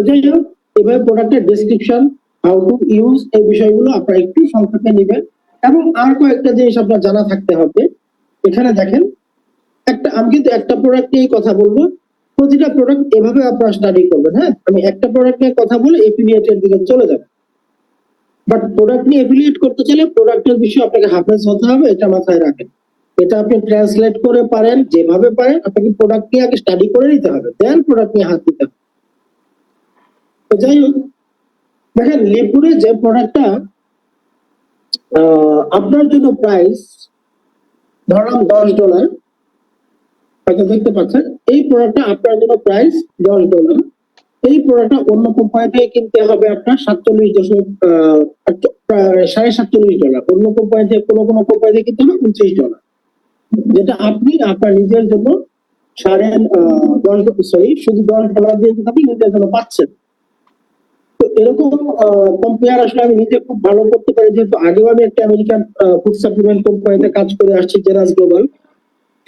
যাই হোক, এভাবে প্রোডাক্টের ডেসক্রিপশন, হাউ টু ইউজ, এই বিষয়গুলো আপনারা একটু সংক্ষেপে নেবেন। এবং আর কয়েকটা জিনিস আপনার জানা থাকতে হবে। এখানে দেখেন, আমি কিন্তু একটা প্রোডাক্ট নিয়ে কথা বলবো, প্রতিটা প্রোডাক্ট এভাবে আপনারা স্টাডি করবেন। হ্যাঁ, আমি একটা প্রোডাক্ট নিয়ে কথা বলে এফিলিয়েটের দিকে চলে যাব। বাট প্রোডাক্ট নিয়ে এফিলিয়েট করতে চাইলে প্রোডাক্টের বিষয়ে আপনাকে হাফেজ হতে হবে, এটা মাথায় রাখেন। এটা আপনি ট্রান্সলেট করে পারেন, যেভাবে পারেন আপনাকে প্রোডাক্ট নিয়ে আগে স্টাডি করে নিতে হবে, দেন প্রোডাক্ট নিয়ে হাত দিতে হবে। তো যাই হোক, দেখেন লিপুরে যে প্রোডাক্টটা আপনার জন্য প্রাইস ধরলাম $10, হয়তো দেখতে পাচ্ছেন এই প্রোডাক্টটা আপনার জন্য প্রাইস $10। এই প্রোডাক্টটা অন্য কোম্পানি থেকে কিনতে হবে আপনার $47.5, অন্য কোম্পানি থেকে কোনো কোম্পানি থেকে কিনতে হবে $29, যেটা আপনি আপনার নিজের জন্য শুধু $10 দিয়ে আপনি নিজের জন্য পাচ্ছেন। তো এরকম কম্পেয়ার আসলে আমি নিজে খুব ভালো করতে পারি, যেহেতু আগেও আমি একটা আমেরিকান ফুড সাপ্লিমেন্ট কোম্পানিতে কাজ করে আসছি, জেরাস গ্লোবাল।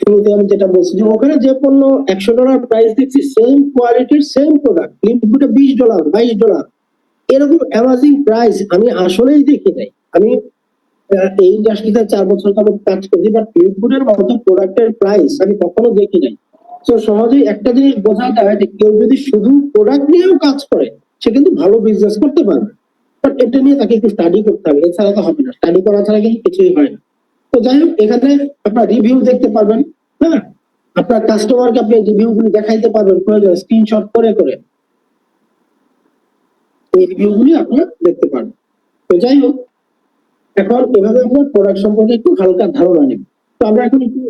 শুরুতে আমি যেটা বলছি যে ওখানে যে পণ্য $100 প্রাইস দেখছি, সেম কোয়ালিটির সেম প্রোডাক্ট লিম্বুটা $20, $22, এরকম অ্যামাজিং প্রাইস আমি আসলেই দেখি নাই। আমি এই ইন্ডাস্ট্রিতে 4 বছর যাবত কাজ করছি, বাট লিম্বুটের মতো প্রোডাক্টের প্রাইস আমি কখনো দেখি নাই। তো সহজেই একটা জিনিস বোঝা যায় যে কেউ যদি শুধু প্রোডাক্ট নিয়েও কাজ করে, সে কিন্তু ভালো বিজনেস করতে পারবে। বাট এটা নিয়ে তাকে একটু স্টাডি করতে হবে, এছাড়া তো হবে না, স্টাডি করা ছাড়া কিন্তু কিছুই হয় না। তো যাই হোক, এখানে আপনার রিভিউ দেখতে পারবেন। হ্যাঁ, আপনার কাস্টমারকে আপনি রিভিউ গুলি দেখাইতে পারবেন, প্রয়োজন স্ক্রিনশট করে করে এই রিভিউ গুলি আপনারা দেখতে পারবেন। তো যাই হোক, এখন এভাবে আপনার প্রোডাক্ট সম্পর্কে একটু হালকা ধারণা নেব। তো আমরা এখন একটু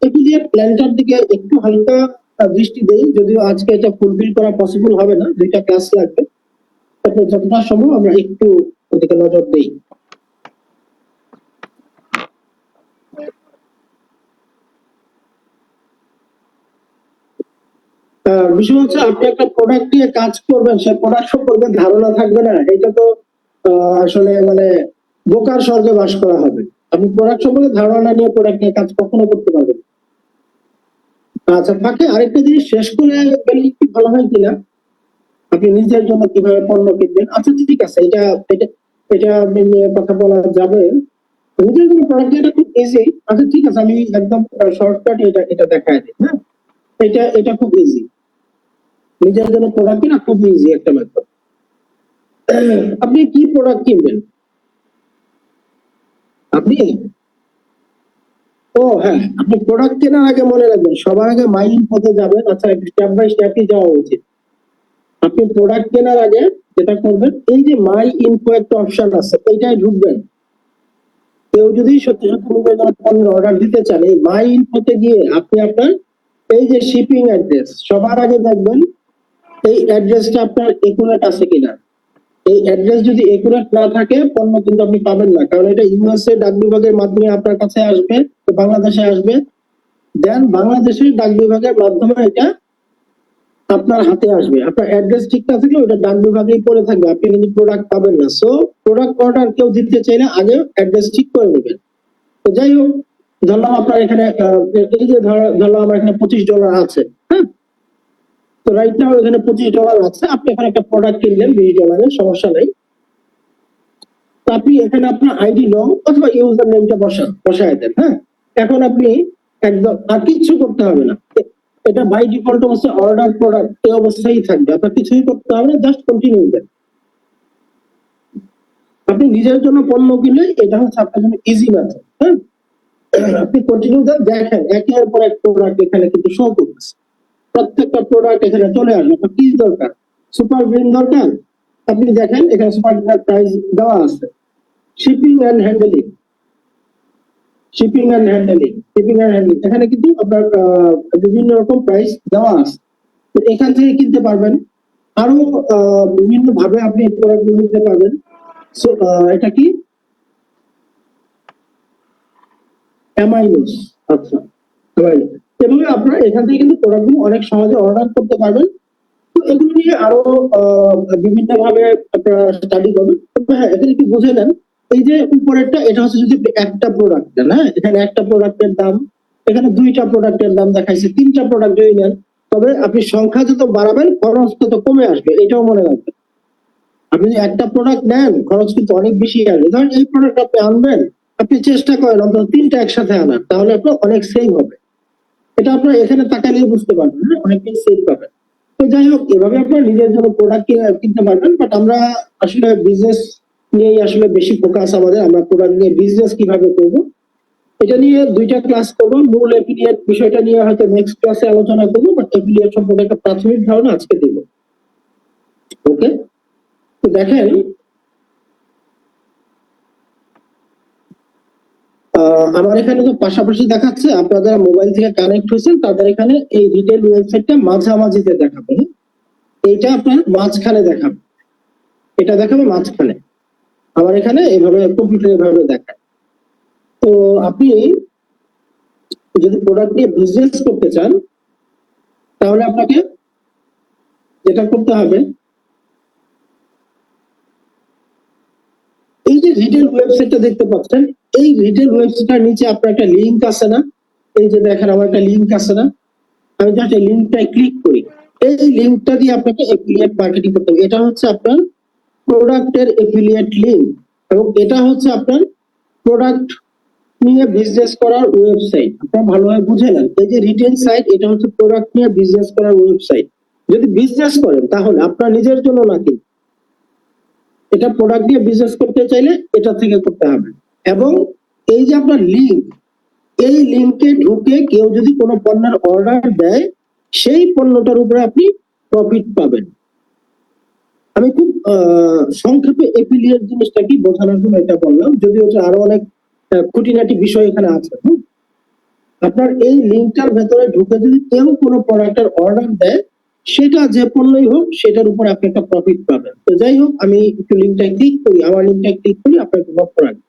এফিলিয়েট প্ল্যানটার দিকে একটু হালকা দৃষ্টি দেই, যদিও আজকে এটা ফুলফিল করা পসিবল হবে না, 2টা ক্লাস লাগবে। তারপর যতটা সম্ভব আমরা একটু ওদিকে নজর দেই। বিষয় হচ্ছে, আপনি একটা প্রোডাক্ট নিয়ে কাজ করবেন, সে প্রোডাক্ট সম্পর্কে ধারণা থাকবে না, এটা তো আসলে মানে বোকার স্বর্গে বাস করা হবে। আপনি প্রোডাক্ট সম্পর্কে ধারণা নিয়ে প্রোডাক্ট নিয়ে কাজ কখনো করতে পারবেন। আচ্ছা, ফাঁকে আরেকটা জিনিস শেষ করে গেলে কি ভালো হয় কিনা, আপনি নিজের জন্য কিভাবে পণ্য কিনবেন। আচ্ছা ঠিক আছে, এটা এটা এটা নিয়ে কথা বলা যাবে। নিজের জন্য প্রোডাক্ট এটা খুব ইজি। আচ্ছা ঠিক আছে, আমি একদম শর্টকাট এটা এটা দেখায় দিই। হ্যাঁ, এটা খুব ইজি। নিজের জন্য প্রোডাক্ট কিনা খুব ইজি একটা মেথড। আপনি কি প্রোডাক্ট কিনবেন? আপনি হ্যাঁ, আপনি প্রোডাক্ট কেনার আগে মনে রাখবেন, সবার আগে মাই ইনফোতে যাবেন। আচ্ছা, স্টেপ বাই স্টেপই যাওয়া উচিত। আপনি প্রোডাক্ট কেনার আগে যেটা করবেন, এই যে মাই ইনফো একটা অপশন আছে, এইটাই ঢুকবেন। কেউ যদি সত্যি সত্যি পণ্য অর্ডার দিতে চান, এই মাই ইনফোতে গিয়ে আপনি আপনার এই যে শিপিং অ্যাড্রেস, সবার আগে দেখবেন এই অ্যাড্রেসটা আপনার একুরেট আছে কিনা। এই অ্যাড্রেস যদি একুরেট না থাকে, পণ্য কিন্তু আপনি পাবেন না, কারণ এটা ইউএসএ ডাক বিভাগের মাধ্যমে আপনার কাছে আসবে, বাংলাদেশে আসবে, দেন বাংলাদেশের ডাক বিভাগের মাধ্যমে এটা আপনার হাতে আসবে। আপনার অ্যাড্রেস ঠিক না থাকলে ওটা ডাক বিভাগেই পড়ে থাকবে, আপনি কিন্তু প্রোডাক্ট পাবেন না। সো প্রোডাক্ট অর্ডার কেউ দিতে চাইলে আগে অ্যাড্রেস ঠিক করে নেবেন। তো যাই হোক, ধরলাম আপনার এখানে এই যে ধরলাম আমার এখানে $25 আছে। হ্যাঁ, তো রাইট নাও এখানে $25 আছে। আপনি এখানে একটা প্রোডাক্ট কিনলেন $20, সমস্যা নাই। তো আপনি এখানে আপনার আইডি লং অথবা ইউজার নেমটা বসায় দেন। হ্যাঁ, এখন আপনি একদম আর কিছু করতে হবে না, এটা বাই ডিফল্ট অবস্থায় অর্ডার প্রোডাক্ট এই অবস্থায় থাকবে, আপনার কিছুই করতে হবে না, জাস্ট কন্টিনিউ দেন। আপনি নিজের জন্য পণ্য কিনলে এটা হচ্ছে আপনার জন্য ইজি মেথড। হ্যাঁ, আপনি কন্টিনিউ দেন, দেখেন একের পর এক প্রোডাক্ট এখানে কিন্তু শো করতেছে। প্রত্যেকটা প্রোডাক্ট এখানে চলে আসবে। আপনার কি দরকার? সুপার গ্রিন দরকার, আপনি দেখেন এখানে সুপার গ্রিন প্রাইস দেওয়া আছে। শিপিং এন্ড হ্যান্ডলিং, এখানে কিন্তু আপনার বিভিন্ন রকম প্রাইস দেওয়া আছে, তো এখান থেকে কিনতে পারবেন। আরো বিভিন্ন ভাবে আপনি প্রোডাক্ট নিতে পারবেন। সো এটা কি অ্যামাইনোস। আচ্ছা, এভাবে আপনারা এখান থেকে কিন্তু প্রোডাক্টগুলো অনেক সহজে অর্ডার করতে পারবেন। তো এগুলো নিয়ে আরো বিভিন্ন ভাবে আপনারা স্টাডি করবেন। হ্যাঁ, এখানে একটু বুঝে নেন, এই যে উপরেরটা এটা হচ্ছে যদি একটা প্রোডাক্ট নেন। হ্যাঁ, এখানে একটা প্রোডাক্টের দাম, এখানে 2টা প্রোডাক্টের দাম দেখাইছে, 3টা প্রোডাক্ট যদি নেন তবে আপনি সংখ্যা যত বাড়াবেন খরচ তত কমে আসবে, এটাও মনে রাখবেন। আপনি যদি একটা প্রোডাক্ট নেন খরচ কিন্তু অনেক বেশি আসবে। ধরেন এই প্রোডাক্ট আপনি আনবেন, আপনি চেষ্টা করেন অন্তত 3টা একসাথে আনার, তাহলে আপনার অনেক সেভ হবে। এটা আপনার এখানে তাকালেই বুঝতে পারবেন, অনেকটাই সেভ পাবেন। তো যাই হোক, এভাবে আপনার নিজের জন্য প্রোডাক্ট কিনতে পারবেন। বাট আমরা আসলে বিজনেস নিয়েই আসলে বেশি ফোকাস আমাদের, আমরা প্রোডাক্ট নিয়ে বিজনেস কিভাবে করবো এটা নিয়ে 2টা ক্লাস করবো। মূল এফিলিয়েট বিষয়টা নিয়ে হয়তো নেক্সট ক্লাসে আলোচনা করবো, বাট এফিলিয়েট সম্পর্কে একটা প্রাথমিক ধারণা আজকে দেবো। ওকে, তো দেখেন আমার এখানে তো পাশাপাশি দেখাচ্ছে, আপনারা মোবাইল থেকে কানেক্ট হয়েছেন তাদের এখানে এই রিটেল ওয়েবসাইটটা মাঝামাঝিতে দেখাবে, এইটা আপনার মাঝখানে দেখাবে, এটা দেখাবে মাঝখানে। আমার এখানে এভাবে কম্পিউটার এভাবে দেখায়। তো আপনি যদি প্রোডাক্ট নিয়ে বিজনেস করতে চান তাহলে আপনাকে যেটা করতে হবে, এই যে রিটেল ওয়েবসাইটটা দেখতে পাচ্ছেন, এই রিটেল ওয়েবসাইটের নিচে আপনার একটা লিংক আছে না, এই যে দেখেন আমার একটা লিংক আছে না, আমি জাস্ট এই লিংকটায় ক্লিক করি, এই লিংকটা দিয়ে আপনাকে এফিলিয়েট মার্কেটিং করতে হবে। এটা হচ্ছে আপনার প্রোডাক্টের এফিলিয়েট লিংক, এবং এটা হচ্ছে আপনার প্রোডাক্ট নিয়ে বিজনেস করার ওয়েবসাইট। আপনারা ভালোভাবে বুঝে নেন, এই যে রিটেল সাইট এটা হচ্ছে প্রোডাক্ট নিয়ে বিজনেস করার ওয়েবসাইট। যদি বিজনেস করেন তাহলে আপনার নিজের জন্য না, কিন্তু এটা প্রোডাক্ট নিয়ে বিজনেস করতে চাইলে এটা থেকে করতে হবে। এবং এই যে আপনার লিংক, এই লিংকে ঢুকে কেউ যদি কোনো পণ্যের অর্ডার দেয়, সেই পণ্যটার উপরে আপনি প্রফিট পাবেন। আমি খুব সংক্ষেপে এফিলিয়েট জিনিসটা কি বোঝানোর জন্য এটা বললাম, যদি ওটা আরো অনেক খুঁটিনাটি বিষয় এখানে আছে। আপনার এই লিংকটার ভেতরে ঢুকে যদি কেউ কোনো প্রোডাক্টের অর্ডার দেয়, সেটা যে পণ্যই হোক সেটার উপর আপনি একটা প্রফিট পাবেন। তো যাই হোক, আমি একটু লিংকটা ক্লিক করি, আমার লিংকটা ক্লিক করি, আপনাকে লক্ষ্য রাখবেন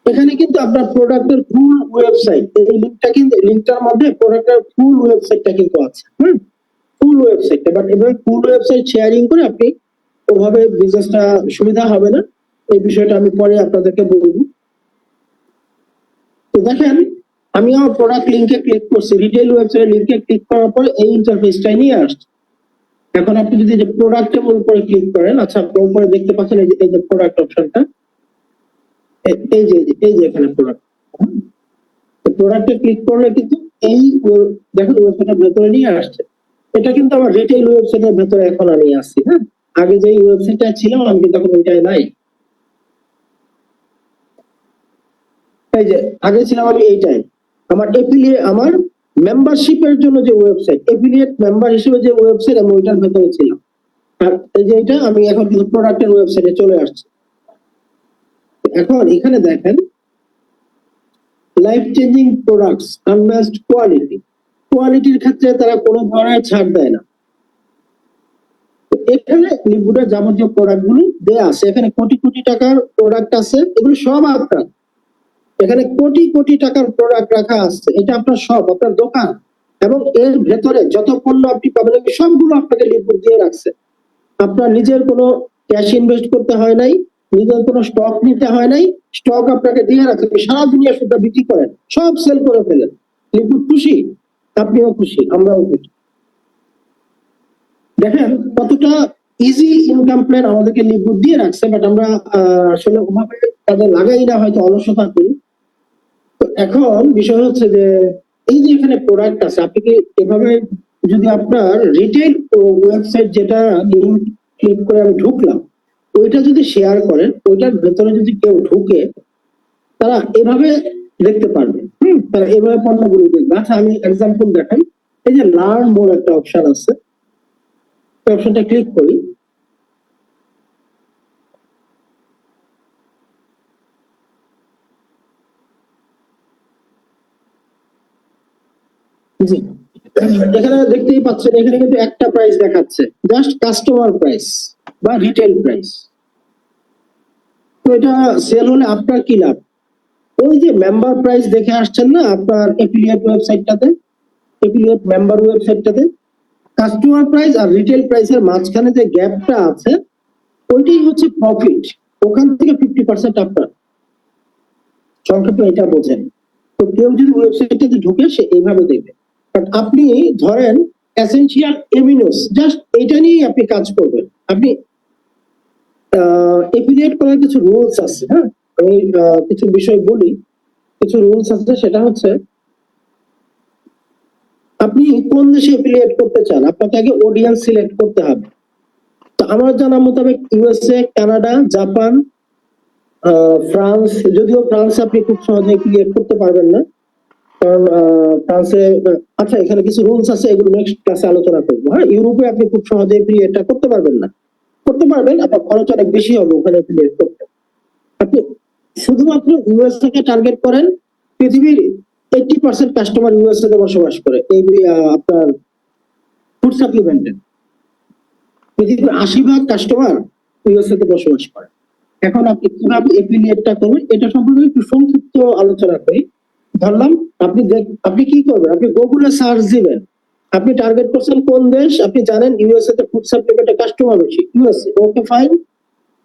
এখানে কিন্তু আপনার প্রোডাক্টের ফুল ওয়েবসাইট, এই লিংকটা কিন্তু লিংকটার মধ্যে প্রোডাক্টের ফুল ওয়েবসাইটটা কিন্তু আছে, ফুল ওয়েবসাইটটা। বাট এভাবে ফুল ওয়েবসাইট শেয়ারিং করে আপনি ওভাবে বিজনেসটা সুবিধা হবে না, এই বিষয়টা আমি পরে আপনাদেরকে বলবো। তো দেখেন আমি আমার প্রোডাক্ট লিংকে ক্লিক করছি, রিটেল ওয়েবসাইট লিংকে ক্লিক করার পরে এই ইন্টারফেসটাই নিয়ে আসছে। এখন আপনি যদি যে প্রোডাক্টের উপরে ক্লিক করেন, আচ্ছা আপনি উপরে দেখতে পাচ্ছেন এই যে প্রোডাক্ট অপশনটা, এই যে এখানে প্রোডাক্ট, প্রোডাক্টে ক্লিক করলে কিন্তু এই দেখেন ওয়েবসাইটের ভেতরে নিয়ে আসছে। এটা কিন্তু আমার রিটেল ওয়েবসাইটের ভেতরে এখন আমি আসছি। আগে যে ওয়েবসাইটটা ছিলাম আমি কিন্তু এখন ওইটাই নাই। এই যে আগে ছিলাম আমি এইটাই, আমার এফিলিয়েট, আমার মেম্বারশিপের জন্য যে ওয়েবসাইট, এফিলিয়েট মেম্বার হিসেবে যে ওয়েবসাইট আমি ওইটার ভেতরে ছিলাম। আর এই যে এটা আমি এখন কিন্তু প্রোডাক্টের ওয়েবসাইটে চলে আসছি। এখন এখানে দেখেন life changing products, unmatched quality, কোয়ালিটির ক্ষেত্রে তারা কোনো ধরনের ছাড় দেয় না। এখানে লিবুডের যাবতীয় প্রোডাক্ট গুলো দেয়া আছে, এখানে কোটি কোটি টাকার প্রোডাক্ট আছে, এগুলো সব আপনার, এখানে কোটি কোটি টাকার প্রোডাক্ট রাখা আছে, এটা আপনার সব, আপনার দোকান। এবং এর ভেতরে যত পণ্য আপনি পাবেন সবগুলো আপনাকে লিবুড দিয়ে রাখছে। আপনার নিজের কোনো ক্যাশ ইনভেস্ট করতে হয় নাই, নিজের কোনো স্টক নিতে হয় নাই, স্টক আপনাকে দিয়ে রাখছে, সারা দুনিয়া শুধু বিক্রি করেন, সব সেল করে ফেলেন। লিবুড খুশি, আপনিও খুশি, আমরাও খুশি। দেখেন কতটা ইজি ইনকাম প্ল্যান আমাদেরকে লিবুড দিয়ে রাখছে, বাট আমরা আসলে ওভাবে তাদের লাগাই না, হয়তো অলসতা করি। তো এখন বিষয় হচ্ছে যে এই যে এখানে প্রোডাক্ট আছে, আপনি কি এভাবে যদি আপনার রিটেল ওয়েবসাইট যেটা লিংক ক্লিক করে আমি ঢুকলাম, ওইটা যদি শেয়ার করেন, ওইটার ভেতরে যদি কেউ ঢুকে, তারা এভাবে দেখতে পারবে, তারা এভাবে পণ্যগুলো দেখবে। আচ্ছা আমি এক্সাম্পল দেখাই, এই যে লার্ন মোর একটা অপশন আছে, অপশনটা ক্লিক করি, জি এখানে দেখতেই পাচ্ছেন, এখানে কিন্তু একটা প্রাইস দেখাচ্ছে, জাস্ট কাস্টমার প্রাইস বা রিটেল প্রাইস। তো এটা সেল হলে আপনার কি লাভ? ওই যে মেম্বার প্রাইস দেখে আসছেন না আপনার এফিলিয়েট ওয়েবসাইটটাতে, এফিলিয়েট মেম্বার ওয়েবসাইটটাতে কাস্টমার প্রাইস আর রিটেল প্রাইসের মাঝখানে যে গ্যাপটা আছে, ওইটাই হচ্ছে প্রফিট, ওখান থেকে 50% আপনার। সংক্ষেপে এটা বোঝেন। তো কেউ যদি ওয়েবসাইটটাতে ঢুকে সে এইভাবে দেখবে। বাট আপনি ধরেন এসেনশিয়াল এমিনোস, জাস্ট এটা নিয়েই আপনি কাজ করবেন। আপনি এফিলিয়েট করার কিছু রুলস আছে, হ্যাঁ আমি কিছু বিষয় বলি, কিছু রুলস আছে। সেটা হচ্ছে আপনি কোন দেশে এফিলিয়েট করতে চান, আপনাকে আগে অডিয়েন্স সিলেক্ট করতে হবে। তো আমার জানা মোতাবেক ইউএসএ, কানাডা, জাপান, ফ্রান্স, যদিও ফ্রান্সে আপনি খুব সহজে এফিলিয়েট করতে পারবেন না, কারণ ফ্রান্সে আচ্ছা এখানে কিছু রুলস আছে, এগুলো নেক্সট ক্লাসে আলোচনা করবো। হ্যাঁ, ইউরোপে আপনি খুব সহজে এফিলিয়েটটা করতে পারবেন না, করতে পারবেন আপনার খরচ অনেক বেশি হবে ওখানে এফিলিয়েট করতে। আপনি শুধুমাত্র ইউএসএ কে টার্গেট করেন। পৃথিবীর 80% কাস্টমার ইউএসএ তে বসবাস করে এই আপনার ফুড সাপ্লিমেন্টের। পৃথিবীর 80% কাস্টমার ইউএসএ তে বসবাস করে। এখন আপনি কিভাবে এফিলিয়েটটা করবেন এটা সম্পর্কে একটু সংক্ষিপ্ত আলোচনা করি। ধরলাম আপনি কি করবেন, আপনি গুগলে সার্চ দিবেন, আপনি টার্গেট করছেন কোন দেশ, আপনি জানেন ইউএসএ তে ফুড সাপ্লিমেন্টের কাস্টমার বেশি, ইউএসএ, ওকে ফাইন।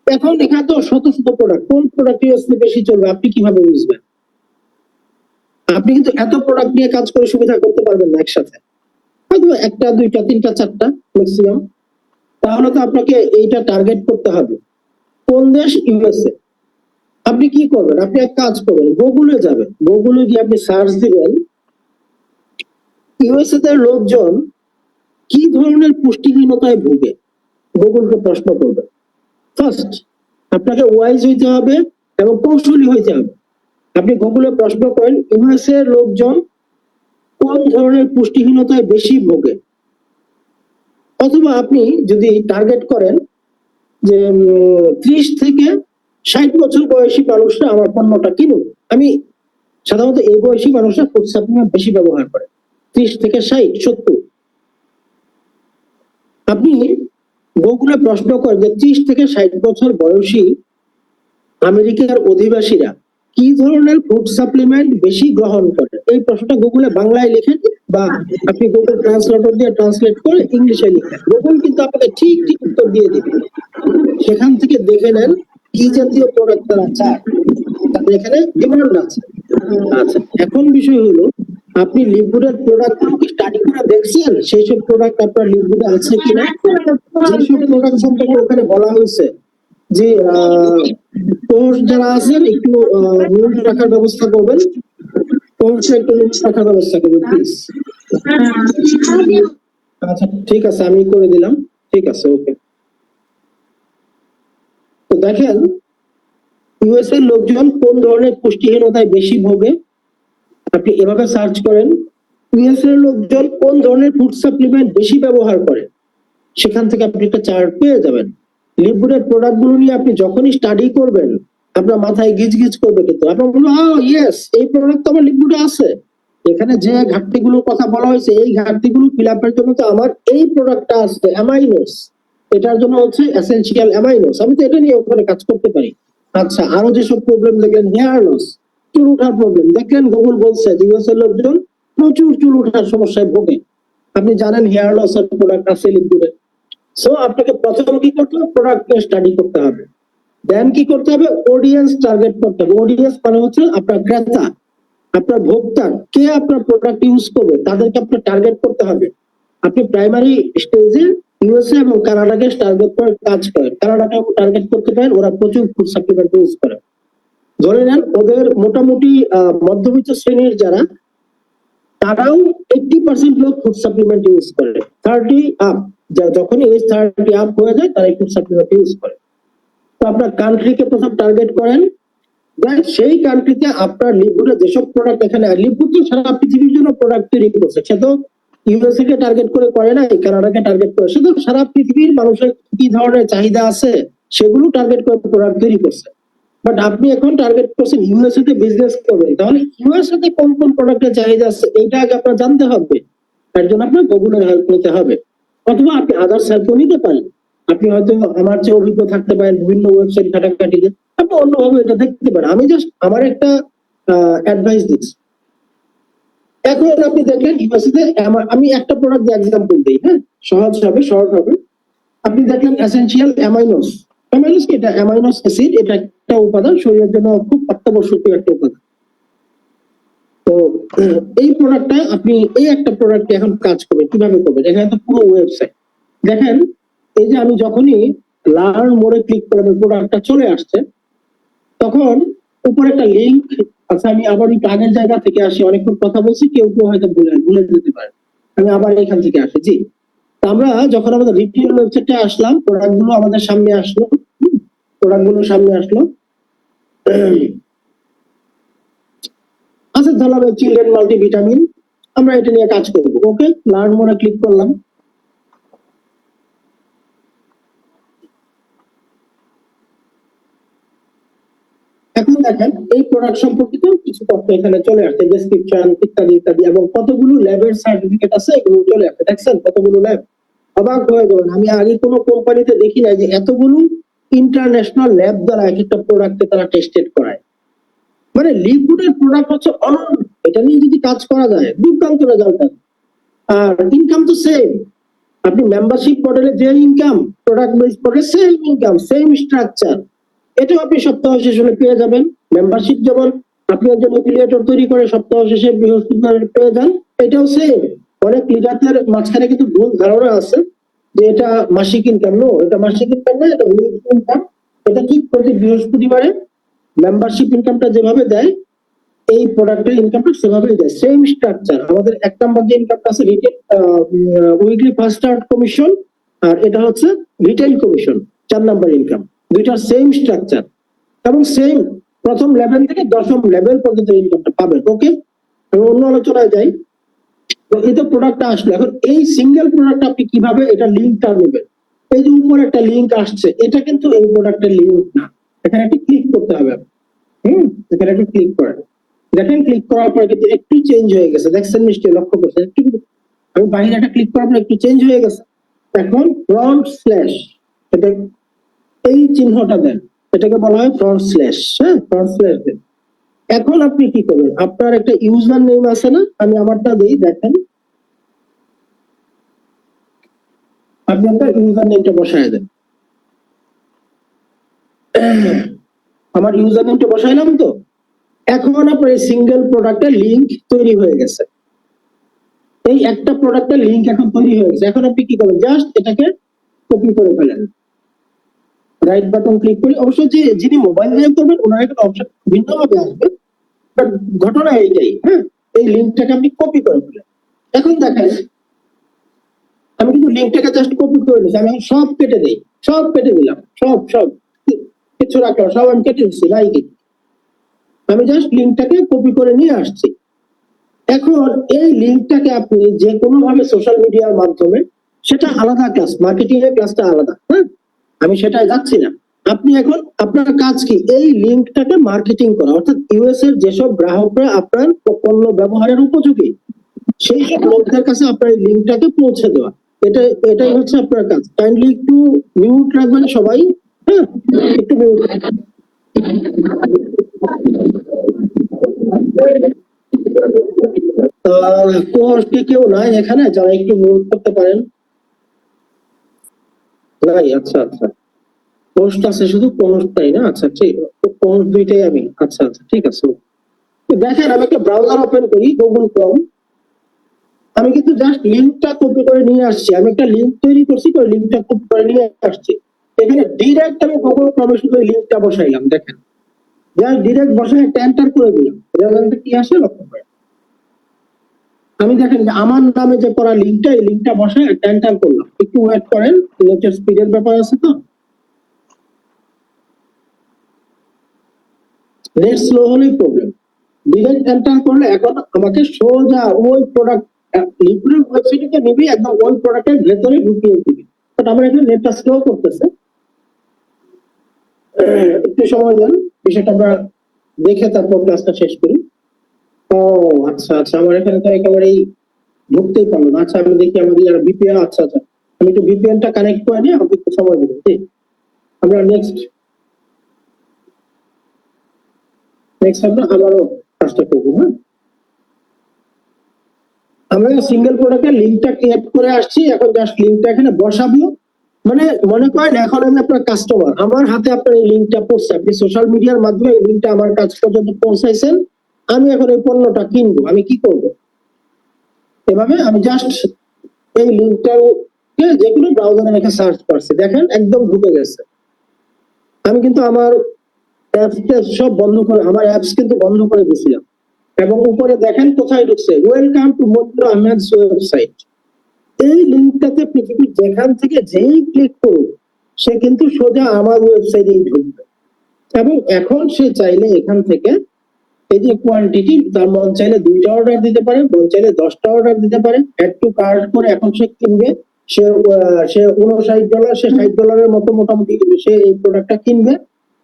এখন এখানে তো শত শত প্রোডাক্ট, কোন প্রোডাক্ট ইউএসএ বেশি চলবে আপনি কিভাবে বুঝবেন? আপনি কিন্তু এত প্রোডাক্ট নিয়ে কাজ করে সুবিধা করতে পারবেন না একসাথে, হয়তো একটা, দুইটা, তিনটা, চারটা ম্যাক্সিমাম। তাহলে তো আপনাকে এইটা টার্গেট করতে হবে কোন দেশ, ইউএসএ। আপনি কি করবেন, আপনি এক কাজ করবেন, গুগলে যাবেন, গুগলে গিয়ে আপনি সার্চ দিবেন ইউএসএ তে লোকজন কি ধরনের পুষ্টিহীনতায় ভুগে, গুগলকে প্রশ্ন করবেন। ফার্স্ট আপনাকে ওয়াইজ হইতে হবে এবং কৌশলী হইতে হবে। আপনি গুগলে প্রশ্ন করেন ইউএসএ এর লোকজন কোন ধরনের পুষ্টিহীনতায় বেশি ভোগে, অথবা আপনি যদি টার্গেট করেন যে 30 থেকে 60 বছর বয়সী মানুষরা আমার পণ্যটা কিনুক। আমি সাধারণত এই বয়সী মানুষরা ফুড সাপ্লিমেন্ট বেশি ব্যবহার করে, 30 থেকে 60, 70। আপনি গুগলে প্রশ্ন করেন যে 30 থেকে 60 বছর বয়সী আমেরিকার অধিবাসীরা কি ধরনের ফুড সাপ্লিমেন্ট বেশি গ্রহণ করে। এই প্রশ্নটা গুগলে বাংলায় লিখেন বা আপনি গুগল ট্রান্সলেটর দিয়ে ট্রান্সলেট করে ইংলিশে লিখেন, গুগল কিন্তু আপনাকে ঠিক ঠিক উত্তর দিয়ে দিবে। সেখান থেকে দেখে নেন কি জাতীয় প্রোডাক্ট তারা চায়, তাদের এখানে ডিমান্ড আছে। আচ্ছা, এখন বিষয় হলো আপনি লিভগুডের প্রোডাক্ট কি স্টাডি করে দেখছেন সেই সব প্রোডাক্ট আপনার লিভগুডে আছে কিনা। যেসব প্রোডাক্ট সম্পর্কে ওখানে বলা হয়েছে যে কোর্স যারা আছেন একটু মিউট রাখার ব্যবস্থা করবেন, কোর্সে একটু মিউট রাখার ব্যবস্থা করবেন প্লিজ। আচ্ছা ঠিক আছে, আমি করে দিলাম, ঠিক আছে, ওকে। তো দেখেন ইউএস এর লোকজন কোন ধরনের পুষ্টিহীনতায় বেশি ভোগে, আপনি এভাবে সার্চ করেন ইউএস এর লোকজন কোন ধরনের ফুড সাপ্লিমেন্ট বেশি ব্যবহার করে, সেখান থেকে আপনি একটা চার্ট পেয়ে যাবেন। লিভগুডের প্রোডাক্ট গুলো নিয়ে আপনি যখনই স্টাডি করবেন আপনার মাথায় গিজ গিজ করবে, কিন্তু আপনার বলবো ইয়েস এই প্রোডাক্ট তো আমার লিভগুডে আছে, এখানে যে ঘাটতিগুলোর কথা বলা হয়েছে এই ঘাটতিগুলো ফিল আপের জন্য তো আমার এই প্রোডাক্টটা আছে অ্যামাইনোস, এটার জন্য হচ্ছে এসেনশিয়াল অ্যামাইনোস, আমি তো এটা নিয়ে ওখানে কাজ করতে পারি। আচ্ছা, আরো যেসব প্রবলেম দেখলেন, হেয়ার লস, চুল ওঠার প্রবলেম দেখলেন, গুগল বলছে যে ইউএস এর লোকজন প্রচুর চুল ওঠার সমস্যায় ভোগে। আপনি জানেন হেয়ার লস এর প্রোডাক্ট আছে লিভগুডে। সো আপনাকে প্রথম কি করতে হবে, প্রোডাক্ট স্টাডি করতে হবে। দেন কি করতে হবে, অডিয়েন্স টার্গেট করতে হবে। অডিয়েন্স মানে হচ্ছে আপনার ক্রেতা, আপনার ভোক্তা, কে আপনার প্রোডাক্ট ইউজ করবে তাদেরকে আপনার টার্গেট করতে হবে। আপনি প্রাইমারি স্টেজে ইউএসএ এবং কানাডাকে টার্গেট করে কাজ করেন, কানাডাকে টার্গেট করতে পারেন, ওরা প্রচুর ফুড সাপ্লিমেন্ট ইউজ করে। ধরে নেন ওদের মোটামুটি মধ্যবিত্ত শ্রেণীর যারা, তারাও 80% লোক ফুড সাপ্লিমেন্ট ইউজ করে। 30 আপ, যখন এজ 30 আপ হয়ে যায় তারা ফুড সাপ্লিমেন্ট ইউজ করে। তো আপনার কান্ট্রিকে প্রথম টার্গেট করেন, দেন সেই কান্ট্রিতে আপনার লিভগুডে যেসব প্রোডাক্ট, এখানে লিভগুড তো সারা পৃথিবীর জন্য প্রোডাক্ট তৈরি করছে, সে তো ইউএসএ কে টার্গেট করে না, কানাডাকে টার্গেট করে, সে তো সারা পৃথিবীর মানুষের কি ধরনের চাহিদা আছে সেগুলো টার্গেট করে প্রোডাক্ট তৈরি করছে। বাট আপনি এখন টার্গেট করছেন ইউএসএ তে বিজনেস করবেন, তাহলে ইউএসএ তে কোন কোন প্রোডাক্টের চাহিদা আছে এইটা আগে আপনার জানতে হবে। তার জন্য আপনার গুগলের হেল্প নিতে হবে, অথবা আপনি আদার্স হেল্পও নিতে পারেন। আপনি হয়তো আমার চেয়ে অভিজ্ঞ থাকতে পারেন বিভিন্ন ওয়েবসাইট ঘাটাঘাটিতে, আপনি অন্যভাবে এটা দেখতে পারেন। আমি জাস্ট আমার একটা অ্যাডভাইস দিচ্ছি। এখন আপনি দেখলেন ইউএসএ তে আমি একটা প্রোডাক্ট এক্সাম্পল দিই, হ্যাঁ সহজ হবে, শর্ট হবে। আপনি দেখলেন এসেনশিয়াল অ্যামাইনোস, অ্যামাইনোস কি, এটা অ্যামাইনোস অ্যাসিড, এটা একটা উপাদান, শরীরের জন্য খুব অত্যাবশ্যকীয় একটা উপাদান। তো এই প্রোডাক্টটা আপনি এই একটা প্রোডাক্ট এখন কাজ করবেন, কিভাবে করবেন? এখানে তো পুরো ওয়েবসাইট দেখেন। এই যে আমি যখনই লার্ন মোডে ক্লিক করব, প্রোডাক্টটা চলে আসছে, তখন উপরে একটা লিংক আছে। আমি আবার একটু আগের জায়গা থেকে আসি, অনেকক্ষণ কথা বলছি, কেউ কেউ হয়তো ভুলে যেতে পারে। আমি আবার এখান থেকে আসি। জি, তো আমরা যখন আমাদের রিটেল ওয়েবসাইটে আসলাম, প্রোডাক্ট গুলো আমাদের সামনে আসলো, প্রোডাক্ট গুলো সামনে আসলো। আচ্ছা, ধরলাম চিলড্রেন মাল্টিভিটামিন, আমরা এটা নিয়ে কাজ করবো। ওকে, লার্ন মোডে ক্লিক করলাম। এখন দেখেন এই প্রোডাক্ট সম্পর্কিত কিছু তথ্য এখানে চলে আসছে, ডেসক্রিপশন ইত্যাদি ইত্যাদি, এবং কতগুলো ল্যাবের সার্টিফিকেট আছে এগুলো চলে আসছে। দেখছেন কতগুলো ল্যাব? অবাক হয়ে যাবেন, আমি আগে কোনো কোম্পানিতে দেখি নাই যে এতগুলো ইন্টারন্যাশনাল ল্যাব দ্বারা এক একটা প্রোডাক্টকে তারা টেস্টেড করায়। মানে লিকুইডের প্রোডাক্ট হচ্ছে অনন্য, এটা নিয়ে যদি কাজ করা যায় দুর্দান্ত রেজাল্ট। আর ইনকাম তো সেম, আপনি মেম্বারশিপ মডেলে যে ইনকাম, প্রোডাক্ট বেস মডেলে সেম ইনকাম, সেম স্ট্রাকচার, এটাও আপনি সপ্তাহ শেষ হলে পেয়ে যাবেন। মেম্বারশিপ যেমন আপনি একজন এফিলিয়েটর তৈরি করে সপ্তাহ শেষে বৃহস্পতিবার পেয়ে যান, এটাও সেম। অনেক লিডারদের মাঝখানে কিন্তু ভুল ধারণা আছে যে এটা মাসিক ইনকাম। নো, এটা মাসিক ইনকাম না, এটা উইকলি ইনকাম। এটা ঠিক প্রতি বৃহস্পতিবারে মেম্বারশিপ ইনকামটা যেভাবে দেয়, এই প্রোডাক্টের ইনকামটা সেভাবেই দেয়, সেম স্ট্রাকচার। আমাদের এক নাম্বার যে ইনকামটা আছে retail weekly first start commission, আর এটা হচ্ছে রিটেল কমিশন, 4 নাম্বার ইনকাম। দুইটার সেম স্ট্রাকচার এবং সেম প্রথম লেভেল থেকে দশম লেভেল পর্যন্ত ইনকামটা পাবেন। ওকে, আমি অন্য আলোচনায় যাই। তো এই তো প্রোডাক্টটা আসলো, এখন এই সিঙ্গেল প্রোডাক্ট আপনি কিভাবে এটা লিঙ্কটা নেবেন? এই যে উপরে একটা লিঙ্ক আসছে, এটা কিন্তু এই প্রোডাক্টের লিঙ্ক না, এখানে একটা ক্লিক করতে হবে। এখানে একটা ক্লিক করেন, দেখেন ক্লিক করার পর কিন্তু একটু চেঞ্জ হয়ে গেছে, দেখছেন নিশ্চয়ই, লক্ষ্য করছেন একটু। আমি বাইরে একটা ক্লিক করার পর একটু চেঞ্জ হয়ে গেছে। এখন ফ্রন্ট স্ল্যাশ, এটা এই চিহ্নটা দেন, এটাকে বলা হয় ফ্রন্ট স্ল্যাশ। হ্যাঁ, ফ্রন্ট স্ল্যাশ দেন। এখন আপনি কি করবেন? আপনার একটা ইউজার নেম আছে না, আমি আমারটা দিই, দেখেন আপনি আপনার ইউজার নেমটা বসায় দেন। আমার ইউজার নেমটা বসাইলাম তো, এখন আপনার এই সিঙ্গেল প্রোডাক্টের লিংক তৈরি হয়ে গেছে। এই একটা প্রোডাক্টের লিংক এখন তৈরি হয়ে গেছে। এখন আপনি কি করবেন? জাস্ট এটাকে কপি করে ফেলেন, রাইট বাটন ক্লিক করি। অবশ্যই যে যিনি মোবাইল দিয়ে করবেন ওনার একটা অপশন ভিন্নভাবে আসবে, বাট ঘটনা এইটাই। হ্যাঁ, এই লিংকটাকে আপনি কপি করে ফেলেন। এখন দেখেন আমি কিন্তু লিংকটাকে জাস্ট কপি করে নিয়েছি, আমি সব কেটে দিই, সব কেটে দিলাম, সব সব কিছু রাখলাম, সব আমি কেটে দিচ্ছি, নাই কিছু। আমি জাস্ট লিংকটাকে কপি করে নিয়ে আসছি। এখন এই লিংকটাকে আপনি যে কোনো ভাবে সোশ্যাল মিডিয়ার মাধ্যমে, সেটা আলাদা ক্লাস, মার্কেটিং এর ক্লাসটা আলাদা। হ্যাঁ, আমি সেটাই যাচ্ছি না। আপনি এখন আপনার কাজ কি? এই লিংকটাকে মার্কেটিং করা, অর্থাৎ ইউএস এর যেসব গ্রাহকরা আপনার পণ্য ব্যবহারের উপযোগী, সেই সব লোকদের কাছে আপনার এই লিংকটাকে পৌঁছে দেওয়া। এটাই হচ্ছে আপনার কাজ। কাইন্ডলি একটু মিউট রাখবেন সবাই। হ্যাঁ, একটু মিউট। কোর্স কি কেউ নাই এখানে যারা একটু মিউট করতে পারেন? নাই, আচ্ছা আচ্ছা। পোস্ট আছে শুধু, পোস্ট তাই না? আচ্ছা ঠিক, পোস্ট দুইটাই আমি। আচ্ছা আচ্ছা, ঠিক আছে। দেখেন আমি একটা ব্রাউজার ওপেন করি, গুগল ক্রোম। আমি কিন্তু জাস্ট লিংকটা কপি করে নিয়ে আসছি, আমি একটা লিংক তৈরি করছি, তো লিংকটা কপি করে নিয়ে আসছি। এখানে ডিরেক্ট আমি গুগল ক্রমে শুধু লিংকটা বসাইলাম, দেখেন জাস্ট ডিরেক্ট বসাই একটা এন্টার করে দিলাম, রেজাল্টটা কি আসে লক্ষ্য করেন। আমি দেখেন যে আমার নামে যে করা লিংকটা, এই লিংকটা বসাই একটা এন্টার করলাম। একটু ওয়েট করেন, নেটের স্পিডের ব্যাপার আছে তো, নেট স্লো হলেই প্রবলেম। ডিরেক্ট এন্টার করলে এখন আমাকে সোজা ওই প্রোডাক্ট লিকুইড ওয়েবসাইটে নিবি, একদম ওই প্রোডাক্টের ভেতরে ঢুকিয়ে দিবি। বাট আমার এখানে নেটটা স্লো করতেছে, একটু সময় দেন, বিষয়টা আমরা দেখে তারপর ক্লাসটা শেষ করি। ও আচ্ছা আচ্ছা, আমার এখানে তো একেবারেই ঢুকতেই পারলো না। আচ্ছা, আমি দেখি আমার ভিপিএন। আচ্ছা আচ্ছা, আমি একটু ভিপিএনটা কানেক্ট করে নিয়ে আমাকে একটু সময় দেবেন। ঠিক, আমরা নেক্সট আমরা আবারও কাজটা করবো। হ্যাঁ, আমরা সিঙ্গেল প্রোডাক্টের লিংকটা ক্রিয়েট করে আসছি, এখন জাস্ট লিংকটা এখানে বসাবো। মানে মনে করেন এখন আমি আপনার কাস্টমার, আমার হাতে আপনার এই লিংকটা পৌঁছছে, আপনি সোশ্যাল মিডিয়ার মাধ্যমে এই লিংকটা আমার কাছ পর্যন্ত পৌঁছাইছেন। আমি এখন এই পণ্যটা কিনবো, আমি কি করব? এভাবে আমি জাস্ট এই লিঙ্কটাকে যে কোনো ব্রাউজারে রেখে সার্চ করছি, দেখেন একদম ঢুকে গেছে। আমি কিন্তু আমার অ্যাপসটা সব বন্ধ করে, আমার অ্যাপস কিন্তু বন্ধ করে দিয়েছিলাম। এবং উপরে দেখেন কোথায় ঢুকছে, ওয়েলকাম টু মঞ্জুর আহমেদস ওয়েবসাইট। এই লিঙ্কটাতে পৃথিবীর যেখান থেকে যেই ক্লিক করুক সে কিন্তু সোজা আমার ওয়েবসাইটেই ঢুকবে। এবং এখন সে চাইলে এখান থেকে এই যে কোয়ান্টিটি, তার মন চাইলে 2টা অর্ডার দিতে পারে, মন চাইলে 10টা অর্ডার দিতে পারে, অ্যাড টু কার্ট করে এখন সে কিনবে। সে সে $59, সে $60 মতো মোটামুটি সে এই প্রোডাক্টটা কিনবে।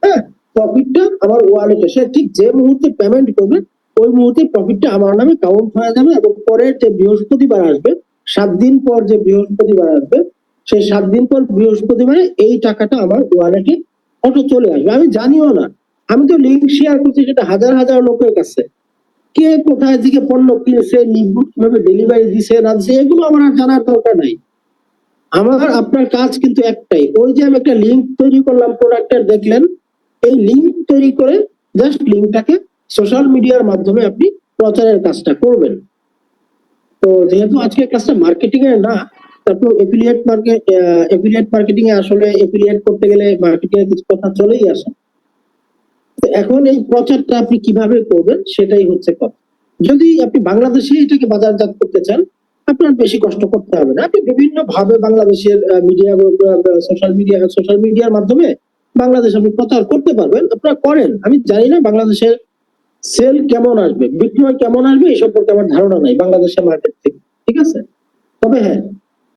হ্যাঁ, প্রফিটটা আমার ওয়ালেটে, সে ঠিক যে মুহূর্তে পেমেন্ট করবে ওই মুহূর্তে প্রফিটটা আমার নামে কাউন্ট হয়ে যাবে। এবং পরের যে বৃহস্পতিবার আসবে, 7 দিন পর যে বৃহস্পতিবার আসবে, সেই 7 দিন পর বৃহস্পতিবারে এই টাকাটা আমার ওয়ালেটে অটো চলে আসবে। আমি জানিও না, আমি তো লিঙ্ক শেয়ার করছি সেটা হাজার হাজার লোকের কাছে। কে কোথায় থেকে পণ্য কিনেছে, নিখুঁত কিভাবে ডেলিভারি দিছে না দিছে, এগুলো আমার আর জানার দরকার নাই। আমার আপনার কাজ কিন্তু একটাই, ওই যে আমি একটা লিঙ্ক তৈরি করলাম প্রোডাক্টের, দেখলেন, এই লিঙ্ক তৈরি করে জাস্ট লিঙ্কটাকে সোশ্যাল মিডিয়ার মাধ্যমে আপনি প্রচারের কাজটা করবেন। তো যেহেতু আজকে কাজটা মার্কেটিং এর না, তারপর এফিলিয়েট মার্কেটিং এ আসলে এফিলিয়েট করতে গেলে মার্কেটিং এর কিছু কথা চলেই আসে। তো এখন এই প্রচারটা আপনি কিভাবে করবেন সেটাই হচ্ছে কথা। যদি আপনি বাংলাদেশে এটাকে বাজারজাত করতে চান, আপনার বেশি কষ্ট করতে হবে না। আপনি বিভিন্ন ভাবে বাংলাদেশের মিডিয়া, সোশ্যাল মিডিয়ার মাধ্যমে বাংলাদেশ আপনি প্রচার করতে পারবেন। আপনারা করেন, আমি জানি না বাংলাদেশের সেল কেমন আসবে, বিক্রয় কেমন আসবে এই সম্পর্কে আমার ধারণা নাই বাংলাদেশের মার্কেট থেকে, ঠিক আছে? তবে হ্যাঁ,